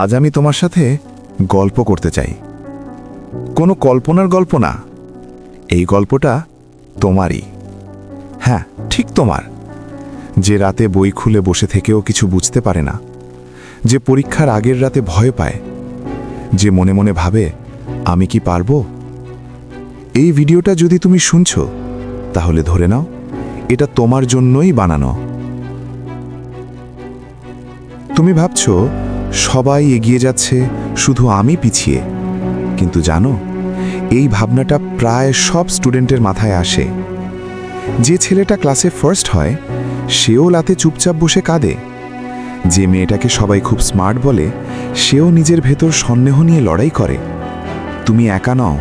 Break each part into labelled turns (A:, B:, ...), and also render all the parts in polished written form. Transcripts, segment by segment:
A: আজ আমি তোমার সাথে গল্প করতে চাই। কোনো কল্পনার গল্প না, এই গল্পটা তোমারই। হ্যাঁ, ঠিক তোমার। যে রাতে বই খুলে বসে থেকেও কিছু বুঝতে পারে না, যে পরীক্ষার আগের রাতে ভয় পায়, যে মনে মনে ভাবে আমি কি পারবো। এই ভিডিওটা যদি তুমি শুনছো, তাহলে ধরে নাও এটা তোমার জন্যই বানানো। তুমি ভাবছো সবাই এগিয়ে যাচ্ছে, শুধু আমি পিছিয়ে। কিন্তু জানো, এই ভাবনাটা প্রায় সব স্টুডেন্টের মাথায় আসে। যে ছেলেটা ক্লাসে ফার্স্ট হয়, সেও রাতে চুপচাপ বসে কাঁদে। যে মেয়েটাকে সবাই খুব স্মার্ট বলে, সেও নিজের ভেতর সন্দেহ নিয়ে লড়াই করে। তুমি একা নও।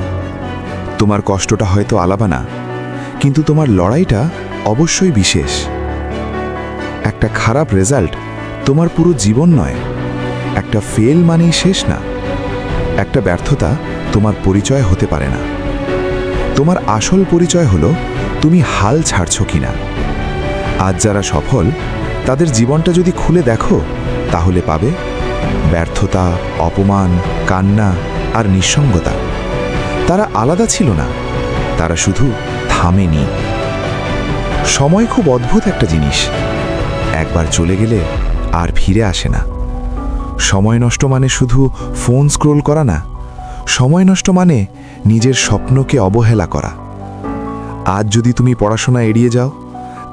A: তোমার কষ্টটা হয়তো আলাদা না, কিন্তু তোমার লড়াইটা অবশ্যই বিশেষ। একটা খারাপ রেজাল্ট তোমার পুরো জীবন নয়। একটা ফেল মানেই শেষ না। একটা ব্যর্থতা তোমার পরিচয় হতে পারে না। তোমার আসল পরিচয় হলো তুমি হাল ছাড়ছো কিনা। আজ যারা সফল, তাদের জীবনটা যদি খুলে দেখো, তাহলে পাবে ব্যর্থতা, অপমান, কান্না আর নিঃসঙ্গতা। তারা আলাদা ছিল না, তারা শুধু থামেনি। সময় খুব অদ্ভুত একটা জিনিস। একবার চলে গেলে আর ফিরে আসে না। সময় নষ্ট মানে শুধু ফোন স্ক্রোল করা না, সময় নষ্ট মানে নিজের স্বপ্নকে অবহেলা করা। আজ যদি তুমি পড়াশোনা এড়িয়ে যাও,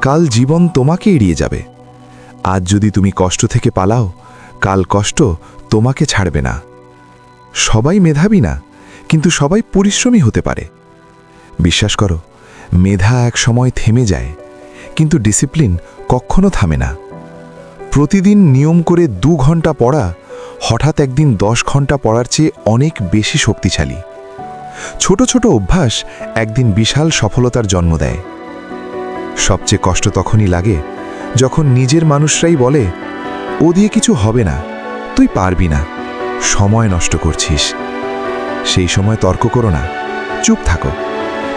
A: কাল জীবন তোমাকে এড়িয়ে যাবে। আজ যদি তুমি কষ্ট থেকে পালাও, কাল কষ্ট তোমাকে ছাড়বে না। সবাই মেধাবী না, কিন্তু সবাই পরিশ্রমী হতে পারে। বিশ্বাস করো, মেধা এক সময় থেমে যায়, কিন্তু ডিসিপ্লিন কখনো থামে না। প্রতিদিন নিয়ম করে 2 ঘন্টা পড়া হঠাৎ একদিন 10 ঘন্টা পড়ার চেয়ে অনেক বেশি শক্তিশালী। ছোট ছোট অভ্যাস একদিন বিশাল সফলতার জন্ম দেয়। সবচেয়ে কষ্ট তখনই লাগে যখন নিজের মানুষরাই বলে, ও দিয়ে কিছু হবে না, তুই পারবি না, সময় নষ্ট করছিস। সেই সময় তর্ক করো না, চুপ থাকো,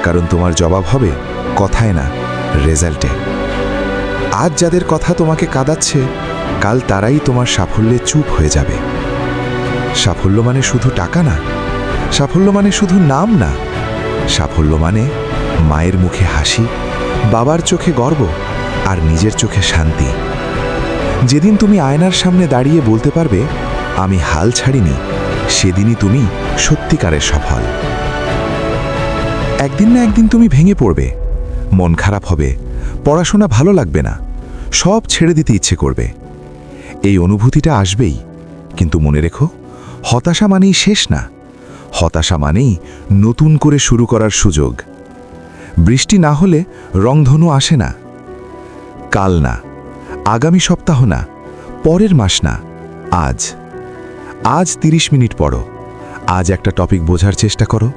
A: কারণ তোমার জবাব হবে কথায় না, রেজাল্টে। আজ যাদের কথা তোমাকে কাঁদাচ্ছে, কাল তারাই তোমার সাফল্যে চুপ হয়ে যাবে। সাফল্য মানে শুধু টাকা না, সাফল্য মানে শুধু নাম না। সাফল্য মানে মায়ের মুখে হাসি, বাবার চোখে গর্ব আর নিজের চোখে শান্তি। যেদিন তুমি আয়নার সামনে দাঁড়িয়ে বলতে পারবে আমি হাল ছাড়িনি, সেদিনই তুমি সত্যিকারের সফল। একদিন না একদিন তুমি ভেঙে পড়বে, মন খারাপ হবে, পড়াশোনা ভালো লাগবে না, সব ছেড়ে দিতে ইচ্ছে করবে। এই অনুভূতিটা আসবেই, কিন্তু মনে রেখো, হতাশা মানেই শেষ না। হতাশা মানেই নতুন করে শুরু করার সুযোগ। বৃষ্টি না হলে রংধনু আসে না। কাল না, আগামী সপ্তাহ না, পরের মাস না, আজ। আজ 30 মিনিট পড়ো, আজ একটা টপিক বোঝার চেষ্টা করো,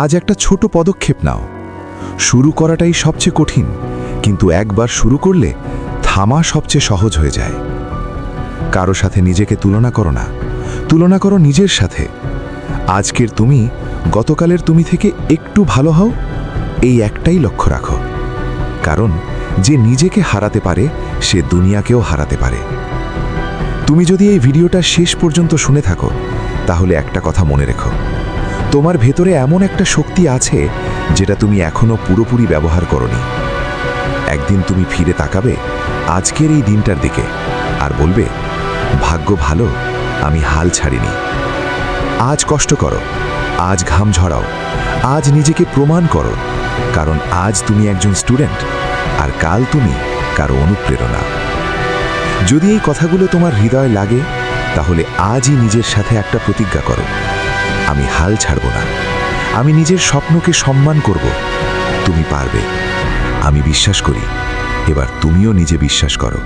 A: আজ একটা ছোট পদক্ষেপ নাও। শুরু করাটাই সবচেয়ে কঠিন, কিন্তু একবার শুরু করলে থামা সবচেয়ে সহজ হয়ে যায়। কারো সাথে নিজেকে তুলনা করো না, তুলনা করো নিজের সাথে। আজকের তুমি গতকালের তুমি থেকে একটু ভালো হও, এই একটাই লক্ষ্য রাখো। কারণ যে নিজেকে হারাতে পারে, সে দুনিয়াকেও হারাতে পারে। তুমি যদি এই ভিডিওটা শেষ পর্যন্ত শুনে থাকো, তাহলে একটা কথা মনে রেখো, তোমার ভেতরে এমন একটা শক্তি আছে যেটা তুমি এখনো পুরোপুরি ব্যবহার করোনি। একদিন তুমি ফিরে তাকাবে আজকের এই দিনটার দিকে আর বলবে, ভাগ্য ভালো, আমি হাল ছাড়িনি। আজ কষ্ট করো, আজ ঘাম ঝরাও, আজ নিজেকে প্রমাণ করো, কারণ আজ তুমি একজন স্টুডেন্ট, আর কাল তুমি কারো অনুপ্রেরণা। যদি এই কথাগুলো তোমার হৃদয় লাগে, তাহলে আজই নিজের সাথে একটা প্রতিজ্ঞা করো, আমি হাল ছাড়ব না, আমি নিজের স্বপ্নকে সম্মান করব। তুমি পারবে, আমি বিশ্বাস করি। এবার তুমিও নিজে বিশ্বাস করো।